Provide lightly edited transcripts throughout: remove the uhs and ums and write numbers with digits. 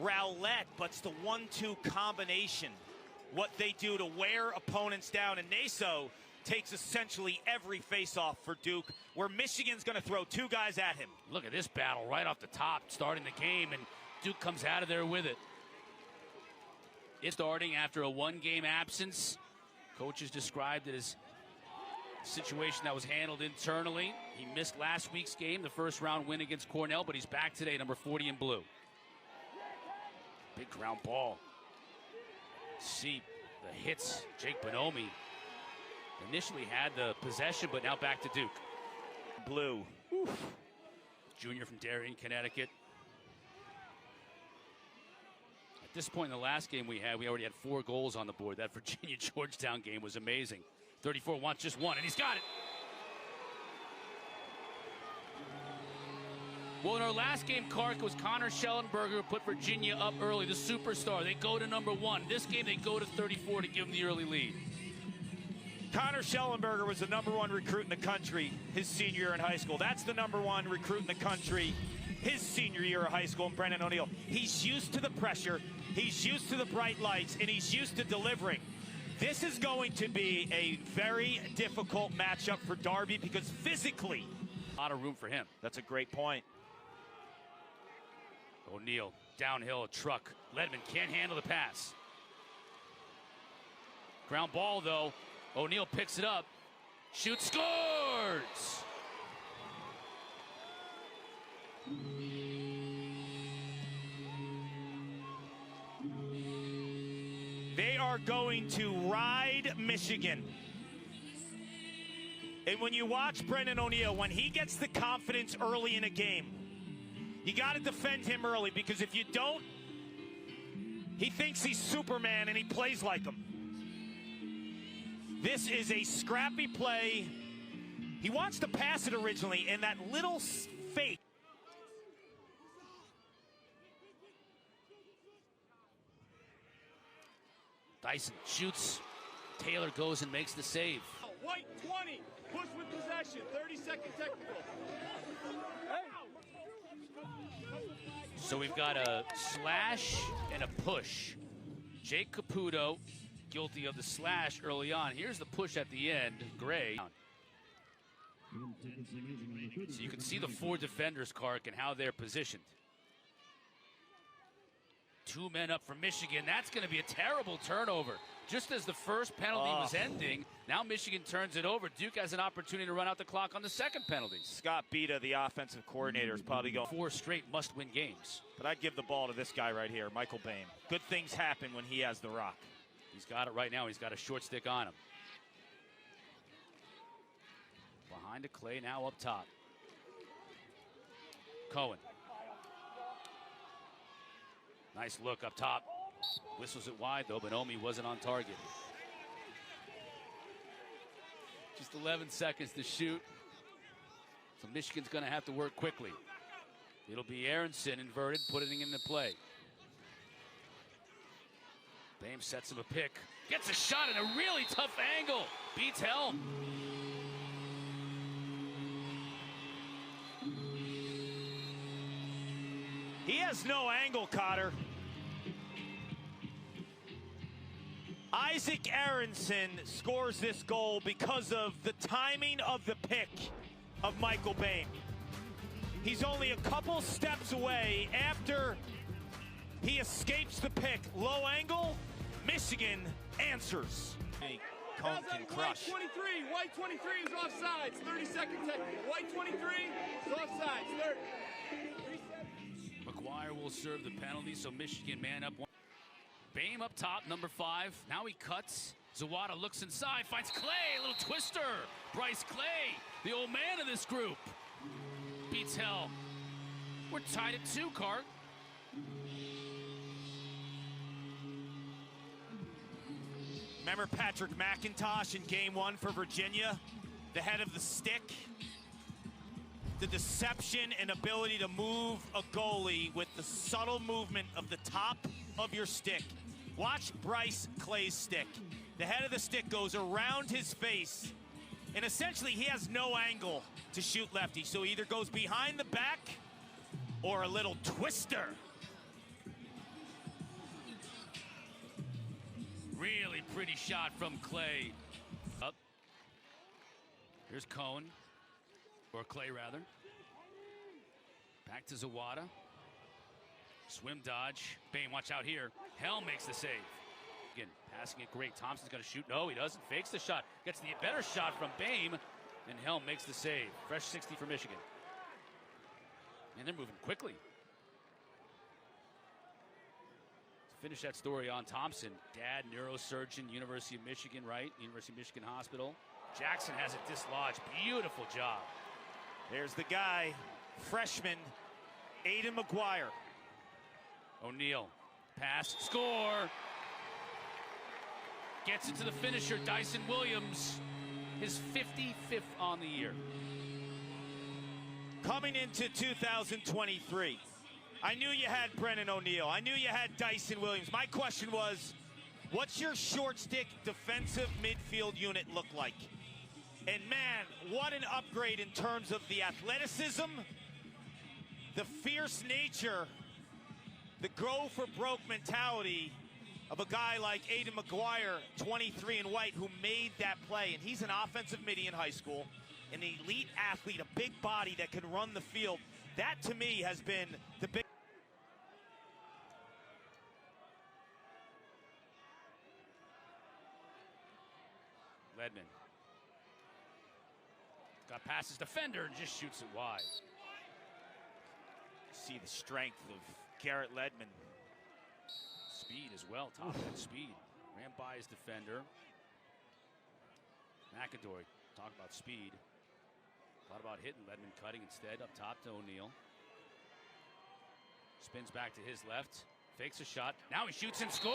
Rowlett, but it's the 1-2 combination. What they do to wear opponents down, and Naso takes essentially every face-off for Duke, where Michigan's going to throw two guys at him. Look at this battle right off the top, starting the game, and Duke comes out of there with it. It's starting after a one-game absence. Coaches described it as a situation that was handled internally. He missed last week's game, the first-round win against Cornell, but he's back today, number 40 in blue. Big ground ball. See the hits. Jake Bonomi initially had the possession, but now back to Duke. Blue. Oof. Junior from Darien, Connecticut. At this point in the last game we already had 4 goals on the board. That Virginia-Georgetown game was amazing. 34 wants just one, and he's got it. Well, in our last game, Clark, it was Connor Schellenberger who put Virginia up early, the superstar. They go to number 1. This game, they go to 34 to give them the early lead. Connor Schellenberger was the number 1 recruit in the country his senior year in high school. That's the number 1 recruit in the country his senior year of high school, and Brendan O'Neill. He's used to the pressure, he's used to the bright lights, and he's used to delivering. This is going to be a very difficult matchup for Darby because physically, a lot of room for him. That's a great point. O'Neill, downhill, a truck. Ledman can't handle the pass. Ground ball, though. O'Neill picks it up. Shoots, scores! They are going to ride Michigan. And when you watch Brendan O'Neill, when he gets the confidence early in a game, you got to defend him early, because if you don't, he thinks he's Superman and he plays like him. This is a scrappy play. He wants to pass it originally, and that little fake. Dyson shoots. Taylor goes and makes the save. White 20, push with possession, 30-second technical. So we've got a slash and a push. Jake Caputo guilty of the slash early on. Here's the push at the end. Gray. So you can see the 4 defenders, Clark, and how they're positioned. 2 men up for Michigan. That's going to be a terrible turnover. Just as the first penalty was ending, now Michigan turns it over. Duke has an opportunity to run out the clock on the second penalty. Scott Bita, the offensive coordinator, is probably going 4 straight must-win games. But I'd give the ball to this guy right here, Michael Boehm. Good things happen when he has the rock. He's got it right now. He's got a short stick on him. Behind to Clay, now up top. Cohen. Nice look up top. Whistles it wide, though. Bonomi wasn't on target. Just 11 seconds to shoot. So Michigan's going to have to work quickly. It'll be Aronson inverted, putting it into play. Boehm sets him a pick. Gets a shot at a really tough angle. Beats Helm. He has no angle, Cotter. Isaac Aronson scores this goal because of the timing of the pick of Michael Boehm. He's only a couple steps away after he escapes the pick. Low angle, Michigan answers. Cone can crush. White 23 is offsides, 30-second technical. White 23 is offsides, 30. McGuire will serve the penalty, so Michigan man up. Boehm up top, number 5. Now he cuts. Zawada looks inside, finds Clay, a little twister. Bryce Clay, the old man of this group. Beats Hell. We're tied at 2, Cart. Remember Patrick McIntosh in game 1 for Virginia? The head of the stick? The deception and ability to move a goalie with the subtle movement of the top of your stick. Watch Bryce Clay's stick. The head of the stick goes around his face, and essentially he has no angle to shoot lefty. So he either goes behind the back or a little twister. pretty shot from Clay. Up. Here's Cohn. Or Clay, rather. Back to Zawada. Swim dodge. Bain, watch out here. Helm makes the save. Again, passing it great. Thompson's going to shoot. No, he doesn't. Fakes the shot. Gets the better shot from Bain. And Helm makes the save. Fresh 60 for Michigan. And they're moving quickly. To finish that story on Thompson. Dad, neurosurgeon, University of Michigan, right? University of Michigan Hospital. Jackson has it dislodged. Beautiful job. There's the guy, freshman, Aiden McGuire. O'Neal. Pass. Score. Gets it to the finisher, Dyson Williams. His 55th on the year. Coming into 2023, I knew you had Brennan O'Neal. I knew you had Dyson Williams. My question was, what's your short stick defensive midfield unit look like? And man, what an upgrade in terms of the athleticism, the fierce nature, the go for broke mentality of a guy like Aiden McGuire, 23 and white, who made that play. And he's an offensive midi in high school, an elite athlete, a big body that can run the field. That, to me, has been the big... Ledman. Got past his defender and just shoots it wide. See the strength of Garrett Ledman. Speed as well, top end speed. Ran by his defender. McAdory, talk about speed. Thought about hitting, Ledman cutting instead. Up top to O'Neal. Spins back to his left. Fakes a shot. Now he shoots and scores!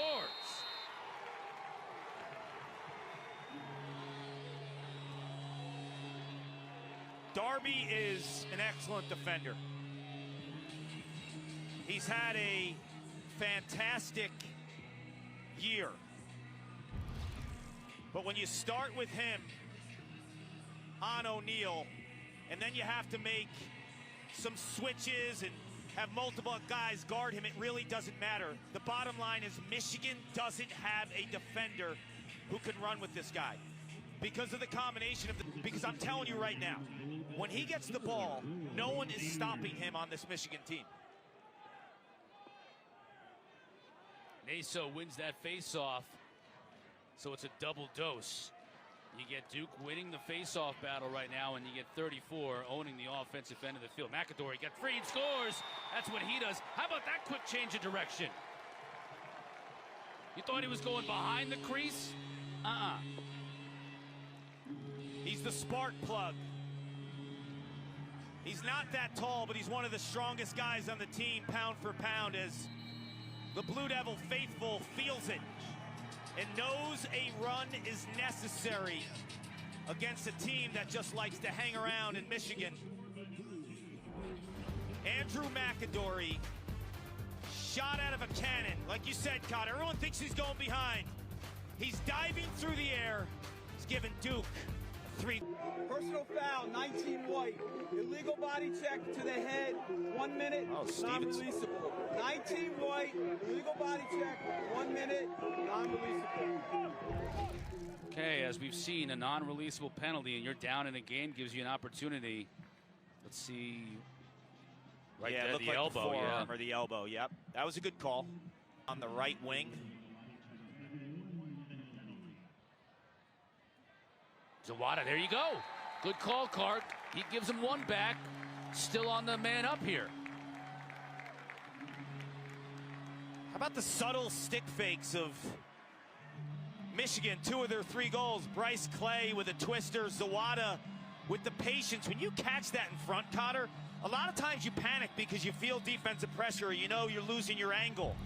Darby is an excellent defender. He's had a fantastic year. But when you start with him on O'Neal, and then you have to make some switches and have multiple guys guard him, it really doesn't matter. The bottom line is Michigan doesn't have a defender who can run with this guy. Because of the combination of because I'm telling you right now, when he gets the ball, no one is stopping him on this Michigan team. Naso wins that face-off, so it's a double dose. You get Duke winning the face-off battle right now, and you get 34 owning the offensive end of the field. McAdory gets free and scores. That's what he does. How about that quick change of direction? You thought he was going behind the crease? He's the spark plug. He's not that tall, but he's one of the strongest guys on the team, pound for pound, as the Blue Devil faithful feels it and knows a run is necessary against a team that just likes to hang around in Michigan. Andrew McAdory, shot out of a cannon. Like you said, Cotter, everyone thinks he's going behind. He's diving through the air. He's giving Duke a 3. Personal foul, 19 white. Illegal body check to the head, 1 minute, non-releasable. 19 white, illegal body check, 1 minute, non-releasable. Okay, as we've seen, a non-releasable penalty, and you're down in a game gives you an opportunity. Let's see. Right yeah, there, looked the like elbow, the forearm yeah. or the elbow, yep. That was a good call on the right wing. Zawada, there you go. Good call, Clark. He gives him one back. Still on the man up here. How about the subtle stick fakes of Michigan? 2 of their 3 goals. Bryce Clay with a twister. Zawada with the patience. When you catch that in front, Cotter, a lot of times you panic because you feel defensive pressure or you know you're losing your angle.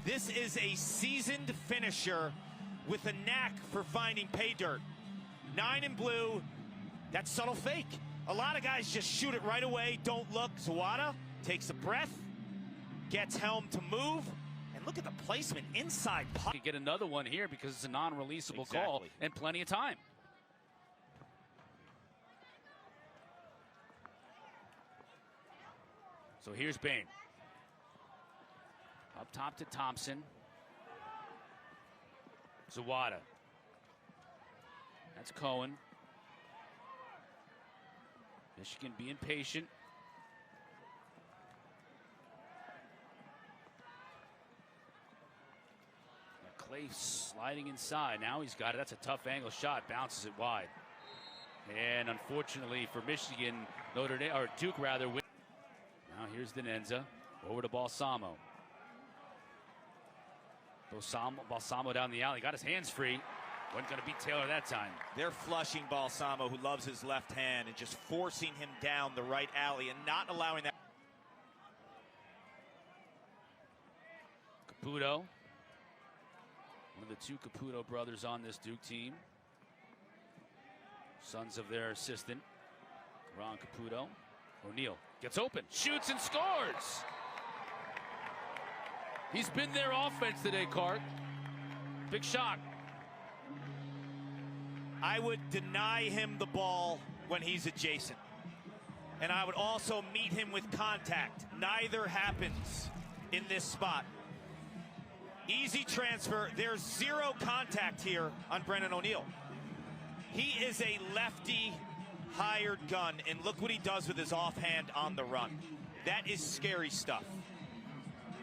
This is a seasoned finisher with a knack for finding pay dirt. 9 in blue. That's subtle fake. A lot of guys just shoot it right away, don't look. Zawada takes a breath, gets Helm to move, and look at the placement inside puck. Could get another one here because it's a non-releasable call and plenty of time. So here's Bain. Up top to Thompson. Zawada That's Cohen. Michigan being patient. Clay sliding inside. Now he's got it. That's a tough angle shot. Bounces it wide. And unfortunately for Michigan, Notre Dame, or Duke rather. Now here's Denenza. Over to Balsamo. Balsamo down the alley. Got his hands free. Wasn't going to beat Taylor that time. They're flushing Balsamo, who loves his left hand, and just forcing him down the right alley and not allowing that. Caputo. One of the two Caputo brothers on this Duke team. Sons of their assistant, Ron Caputo. O'Neal gets open, shoots and scores. He's been their offense today, Cart. Big shot. I would deny him the ball when he's adjacent. And I would also meet him with contact. Neither happens in this spot. Easy transfer. There's zero contact here on Brennan O'Neal. He is a lefty hired gun, and look what he does with his offhand on the run. That is scary stuff.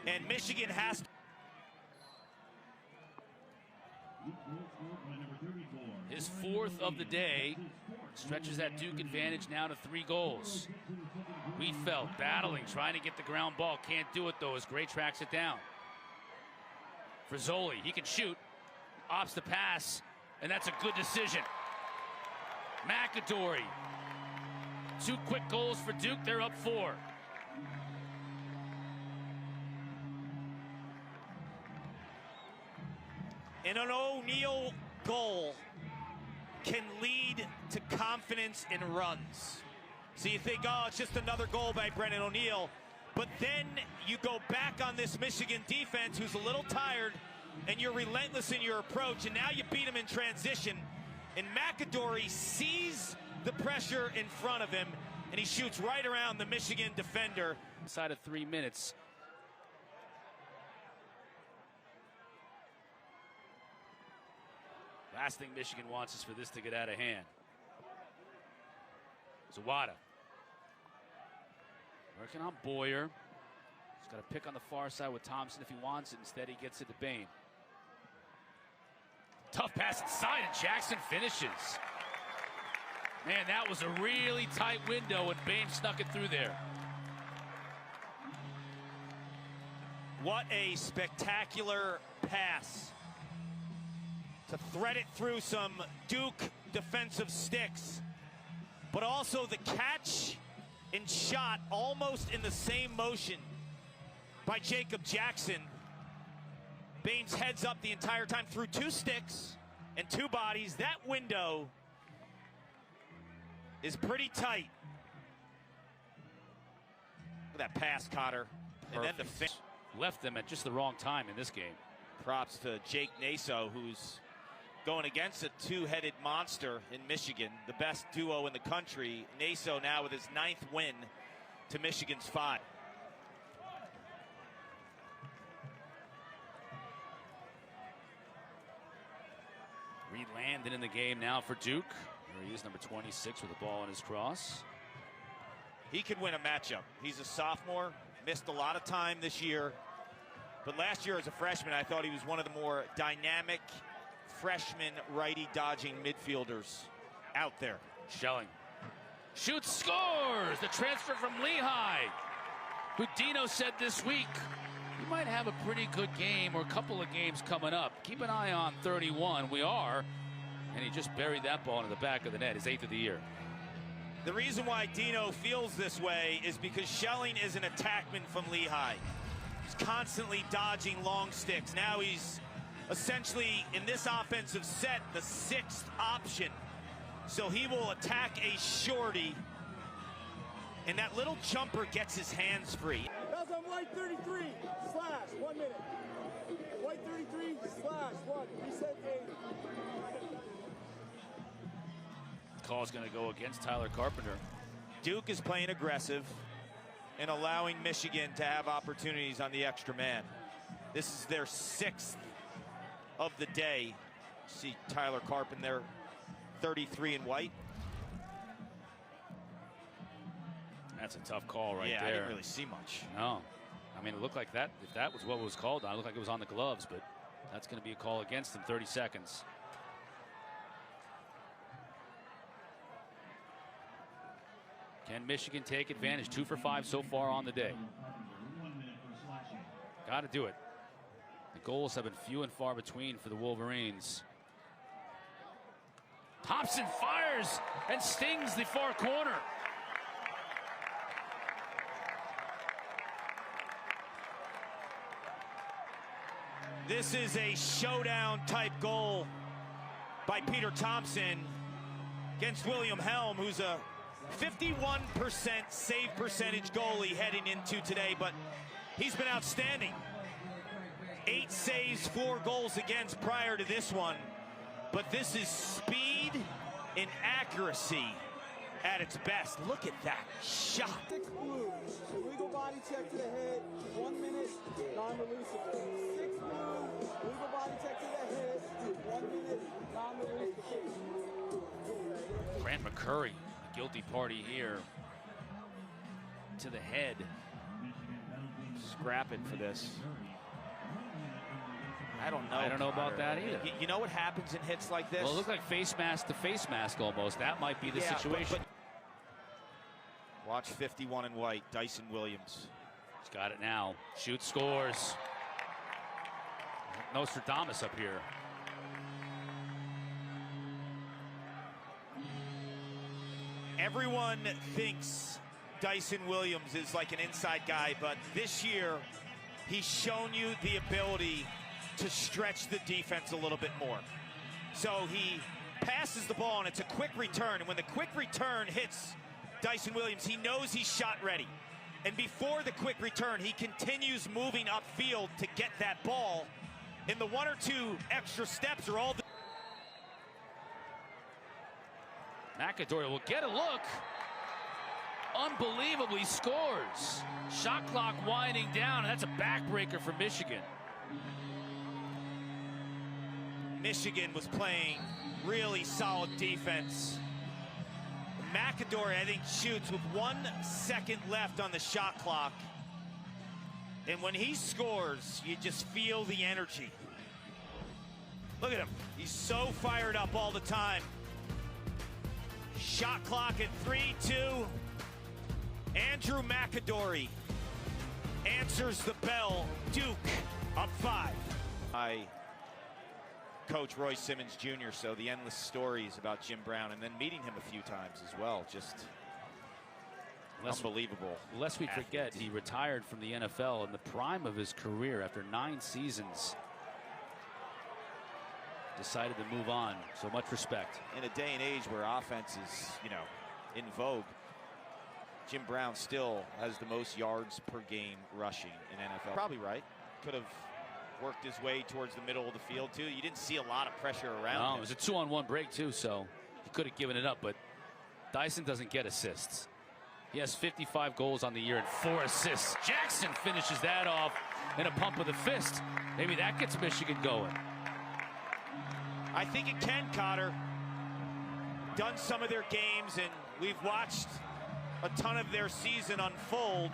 And Michigan has to. His fourth of the day stretches that Duke advantage now to 3 goals. Wheatfeld battling, trying to get the ground ball. Can't do it, though, as Gray tracks it down. Frizzoli, he can shoot. Opts the pass, and that's a good decision. McAdory. 2 quick goals for Duke. They're up 4. And an O'Neal goal can lead to confidence in runs. So you think, oh, it's just another goal by Brennan O'Neal. But then you go back on this Michigan defense who's a little tired, and you're relentless in your approach, and now you beat him in transition. And McAdory sees the pressure in front of him, and he shoots right around the Michigan defender. Inside of 3 minutes. Last thing Michigan wants is for this to get out of hand. Zawada. Working on Boyer. He's got to pick on the far side with Thompson if he wants it. Instead, he gets it to Bain. Tough pass inside, and Jackson finishes. Man, that was a really tight window, and Bain snuck it through there. What a spectacular pass to thread it through some Duke defensive sticks, but also the catch and shot almost in the same motion by Jacob Jackson. Baines heads up the entire time through 2 sticks and 2 bodies. That window is pretty tight. Look at that pass, Cotter. And then the finish. Left them at just the wrong time in this game. Props to Jake Naso, who's going against a 2-headed monster in Michigan, the best duo in the country. Naso now with his 9th win to Michigan's 5. Reed Landon in the game now for Duke. There he is, number 26 with the ball in his cross. He could win a matchup. He's a sophomore, missed a lot of time this year. But last year as a freshman, I thought he was one of the more dynamic freshman righty dodging midfielders out there. Schelling. Shoots, scores! The transfer from Lehigh. Who Dino said this week, he might have a pretty good game or a couple of games coming up. Keep an eye on 31. We are. And he just buried that ball into the back of the net, his 8th of the year. The reason why Dino feels this way is because Schelling is an attackman from Lehigh. He's constantly dodging long sticks. Now he's essentially, in this offensive set, the 6th option. So he will attack a shorty, and that little jumper gets his hands free. That's on white 33, slash, 1 minute. White 33, slash, 1. He said 80. Call's going to go against Tyler Carpenter. Duke is playing aggressive and allowing Michigan to have opportunities on the extra man. This is their 6th of the day. See Tyler Carpenter 33 in white. That's a tough call right there. Yeah, I didn't really see much. No. I mean, it looked like that. If that was what was called on, it looked like it was on the gloves, but that's going to be a call against him. 30 seconds. Can Michigan take advantage? 2 for 5 so far on the day. Got to do it. The goals have been few and far between for the Wolverines. Thompson fires and stings the far corner. This is a showdown type goal by Peter Thompson against William Helm, who's a 51% save percentage goalie heading into today, but he's been outstanding. 8 saves, 4 goals against prior to this one. But this is speed and accuracy at its best. Look at that shot. 6 blue, illegal body check to the head, 1 minute, non-releasable. 6 blue, illegal body check to the head, 1 minute, non-releasable. Grant McCurry, guilty party here. To the head. Scrapping for this. I don't know about that either. You know what happens in hits like this? Well, it looked like face mask to face mask almost. That might be the situation. Watch 51 in white, Dyson Williams. He's got it now. Shoots, scores. Nostradamus up here. Everyone thinks Dyson Williams is like an inside guy, but this year he's shown you the ability to stretch the defense a little bit more. So he passes the ball and it's a quick return, and when the quick return hits Dyson Williams, he knows he's shot ready. And before the quick return, he continues moving upfield to get that ball. And the 1 or 2 extra steps are all the McAdory will get a look. Unbelievably scores. Shot clock winding down, and that's a backbreaker for Michigan. Michigan was playing really solid defense. McAdory, I think, shoots with 1 second left on the shot clock. And when he scores, you just feel the energy. Look at him. He's so fired up all the time. Shot clock at 3-2. Andrew McAdory answers the bell. Duke up 5. Coach Roy Simmons Jr., so the endless stories about Jim Brown, and then meeting him a few times as well. Just unbelievable. Lest we forget, he retired from the NFL in the prime of his career after 9 seasons. Decided to move on, so much respect. In a day and age where offense is, in vogue, Jim Brown still has the most yards per game rushing in NFL. Probably right. Could have worked his way towards the middle of the field too. You didn't see a lot of pressure around him. It was a 2-on-1 break too, so he could have given it up, but Dyson doesn't get assists. He has 55 goals on the year and 4 assists. Jackson finishes that off in a pump of the fist. Maybe that gets Michigan going. I think it can, Cotter. Done some of their games, and we've watched a ton of their season unfold.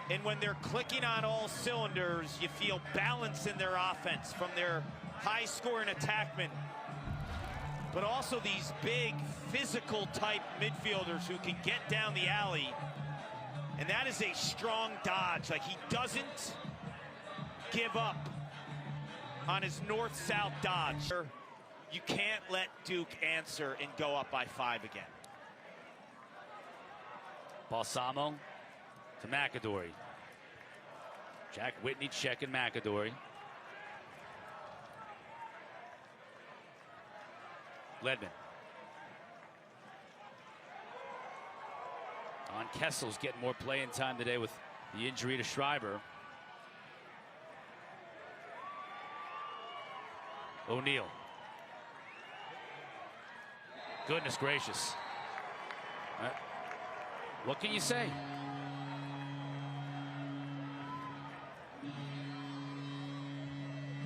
And when they're clicking on all cylinders, you feel balance in their offense from their high-scoring attackmen. But also these big, physical-type midfielders who can get down the alley. And that is a strong dodge. Like, he doesn't give up on his north-south dodge. You can't let Duke answer and go up by 5 again. Balsamo to McAdory. Jack Whitney checking McAdory. Ledman. Don Kessel's getting more playing time today with the injury to Schreiber. O'Neal. Goodness gracious. What can you say?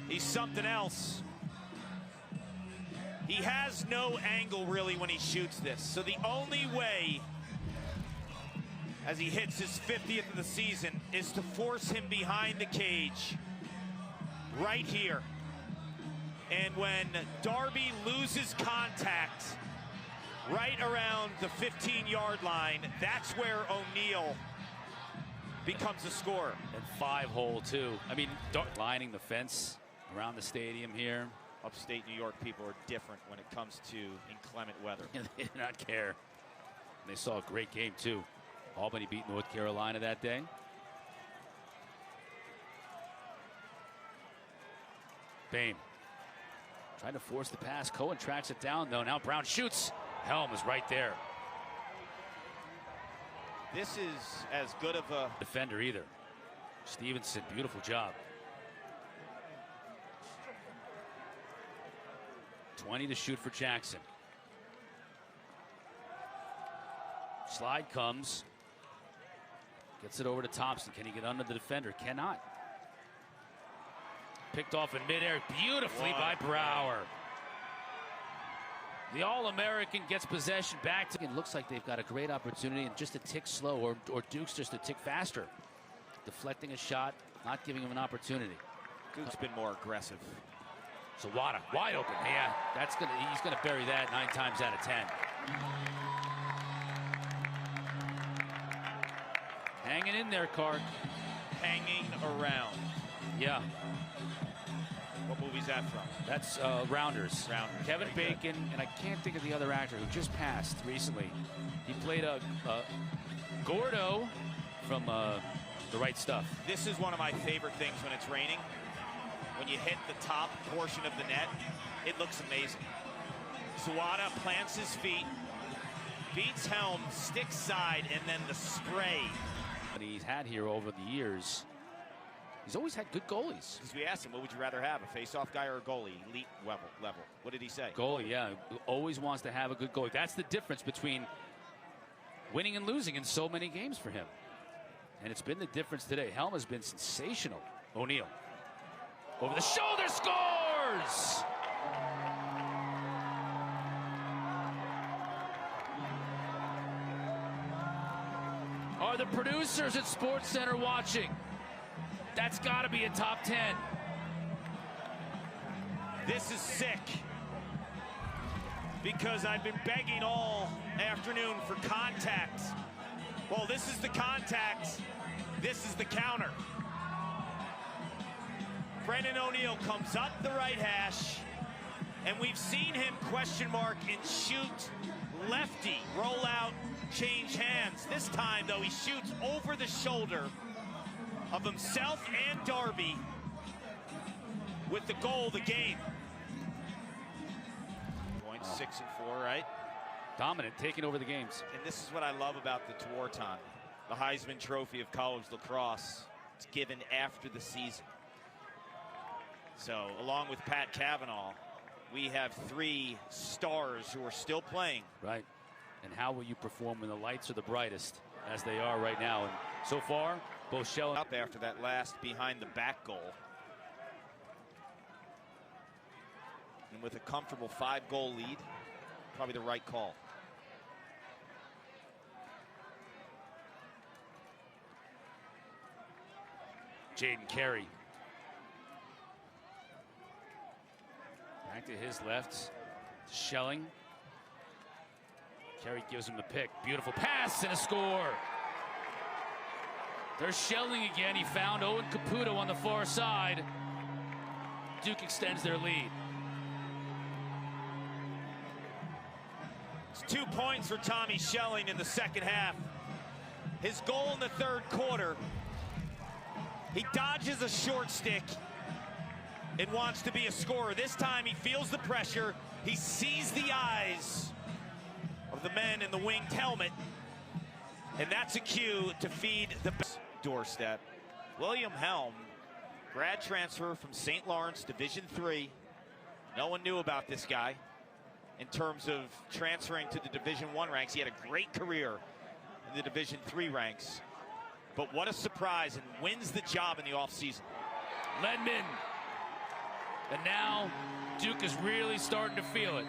He's something else. He has no angle really when he shoots this. So the only way, as he hits his 50th of the season, is to force him behind the cage right here. And when Darby loses contact right around the 15-yard line, that's where O'Neal becomes a scorer. And 5-hole too. I mean, lining the fence around the stadium here. Upstate New York people are different when it comes to inclement weather. They do not care. They saw a great game too. Albany beat North Carolina that day. Bame trying to force the pass. Cohen tracks it down though. Now Brown shoots. Helm is right there. This is as good of a defender either. Stevenson, beautiful job. 20 to shoot for Jackson. Slide comes. Gets it over to Thompson. Can he get under the defender? Cannot. Picked off in midair beautifully by Brower. The All-American gets possession back to. It looks like they've got a great opportunity and just a tick slow, or Duke's just a tick faster. Deflecting a shot, not giving him an opportunity. Duke's been more aggressive. So Wada, wide open. Yeah, he's gonna bury that 9 times out of 10. Hanging in there, Clark. Hanging around. Yeah. What movie's that from? That's Rounders. Rounders. Kevin Bacon, and I can't think of the other actor who just passed recently. He played a Gordo from The Right Stuff. This is one of my favorite things when it's raining. When you hit the top portion of the net, it looks amazing. Suwada plants his feet, beats Helm, stick side, and then the spray. But he's had here over the years. He's always had good goalies. Because we asked him, what would you rather have, a face-off guy or a goalie? Elite level. What did he say? Goalie, yeah. Always wants to have a good goalie. That's the difference between winning and losing in so many games for him. And it's been the difference today. Helm has been sensational. O'Neal. Over the shoulder, scores! Are the producers at SportsCenter watching? That's got to be a top 10. This is sick. Because I've been begging all afternoon for contact. Well, this is the contact. This is the counter. Brendan O'Neal comes up the right hash, and we've seen him question mark and shoot lefty, roll out, change hands. This time, though, he shoots over the shoulder of himself and Darby with the goal of the game. Points 6 and 4, right? Dominant, taking over the games. And this is what I love about the Tewaaraton, the Heisman Trophy of college lacrosse. It's given after the season. So, along with Pat Cavanaugh, we have 3 stars who are still playing. Right. And how will you perform when the lights are the brightest, as they are right now? And so far, both Shell up after that last behind the back goal. And with a comfortable 5-goal lead, probably the right call. Jaden Carey. Back to his left. Schelling. Carey gives him the pick. Beautiful pass and a score. They're Schelling again. He found Owen Caputo on the far side. Duke extends their lead. It's 2 points for Tommy Schelling in the second half. His goal in the third quarter. He dodges a short stick and wants to be a scorer. This time he feels the pressure. He sees the eyes of the men in the winged helmet. And that's a cue to feed the doorstep. William Helm, grad transfer from St. Lawrence, Division III. No one knew about this guy in terms of transferring to the Division I ranks. He had a great career in the Division III ranks. But what a surprise, and wins the job in the offseason. Ledman And now Duke is really starting to feel it.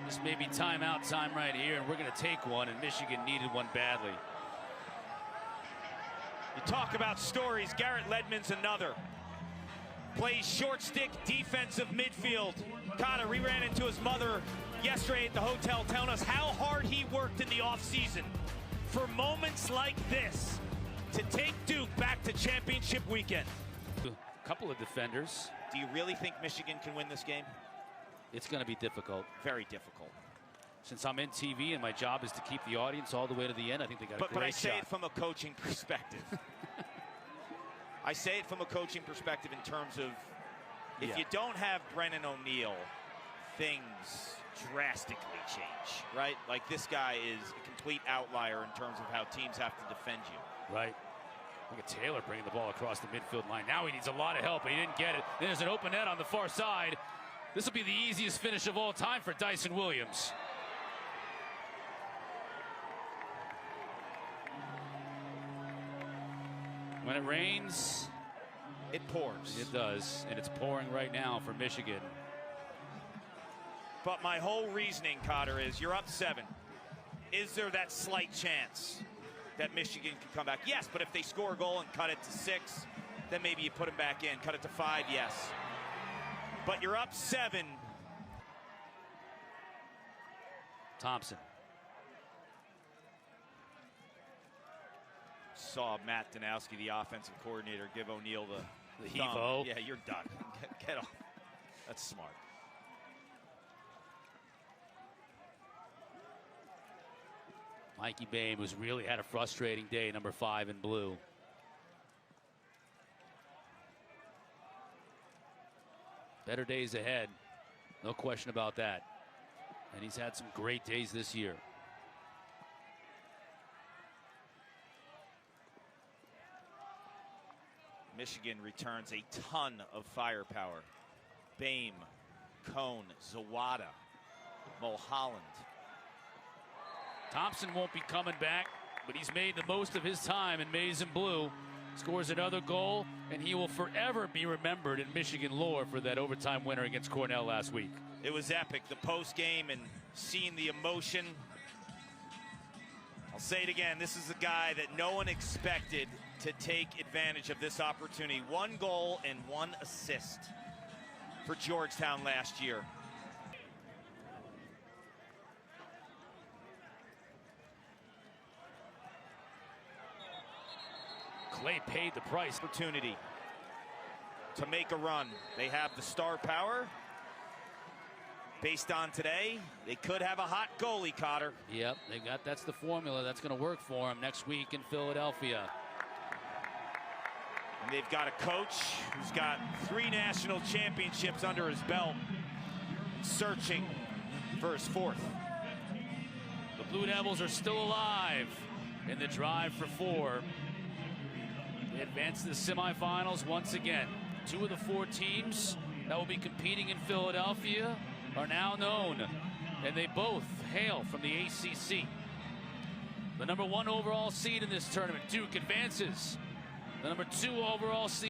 This may be timeout time right here, and we're going to take one, and Michigan needed one badly. You talk about stories, Garrett Ledman's another. Plays short stick defensive midfield. Cotter, we ran into his mother yesterday at the hotel telling us how hard he worked in the offseason for moments like this to take Duke back to championship weekend. A couple of defenders. Do you really think Michigan can win this game? It's going to be difficult. Very difficult. Since I'm in TV and my job is to keep the audience all the way to the end, I think they got a great shot. But I say it from a coaching perspective. I say it from a coaching perspective in terms of if you don't have Brennan O'Neill, things drastically change, right? Like, this guy is a complete outlier in terms of how teams have to defend you. Right. Look at Taylor bringing the ball across the midfield line. Now he needs a lot of help, but he didn't get it. Then there's an open net on the far side. This will be the easiest finish of all time for Dyson Williams. When it rains, it pours. It does, and it's pouring right now for Michigan. But my whole reasoning, Cotter, is you're up 7. Is there that slight chance that Michigan can come back? Yes, but if they score a goal and cut it to 6, then maybe you put them back in. Cut it to 5, yes. But you're up 7. Thompson. Saw Matt Danowski, the offensive coordinator, give O'Neill the heave-o. Yeah, you're done. Get off. That's smart. Mikey Boehm, who's really had a frustrating day, number 5 in blue. Better days ahead, no question about that. And he's had some great days this year. Michigan returns a ton of firepower. Boehm, Cone, Zawada, Mulholland. Thompson won't be coming back, but he's made the most of his time in maize and blue. Scores another goal, and he will forever be remembered in Michigan lore for that overtime winner against Cornell last week. It was epic, the post game and seeing the emotion. I'll say it again, this is a guy that no one expected to take advantage of this opportunity. 1 goal and 1 assist for Georgetown last year. Clay paid the price. Opportunity to make a run. They have the star power. Based on today, they could have a hot goalie, Cotter. Yep, that's the formula that's going to work for them next week in Philadelphia. And they've got a coach who's got 3 national championships under his belt, searching for his 4th. The Blue Devils are still alive in the drive for 4. They advance to the semifinals once again. 2 of the 4 teams that will be competing in Philadelphia are now known, and they both hail from the ACC. The number 1 overall seed in this tournament, Duke, advances. The number 2 overall seed